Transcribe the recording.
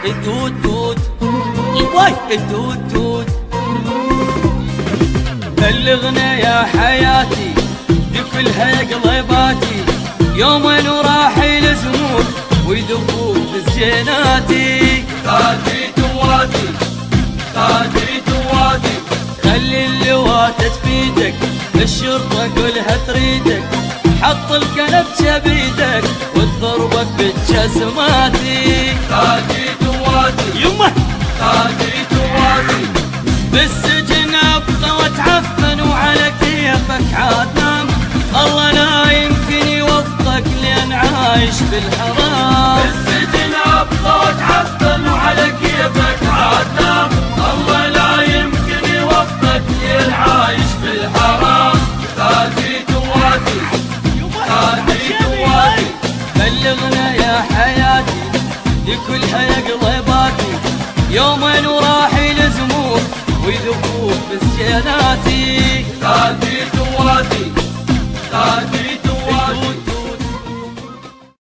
التوت توت الواي التوت توت. بلغنا يا حياتي لكلها قلباتي، يوم راح يلزموك ويذوقوك بالزيناتي. تاتي تواتي تاتي تواتي، خلي اللواء تفيدك، الشرطة كلها تريدك، حط الكنبشة بيدك وتضربك بالجزماتي. تاتي تواتي يمه تاتي تواتي، بالسجن ابقى واتعفن وعلى كيفك عاد نام، الله لا يمكن يوفقك لان عايش بالحرام. بالسجن ابقى واتعفن وعلى كيفك عاد نام، الله لا يمكن يوفقك لان عايش بالحرام. تاتي تواتي تاتي تواتي، بلغنا يا حياتي لكلها قلباتي، يوم وراح يلزموك ويذوقوك بالزيناتي.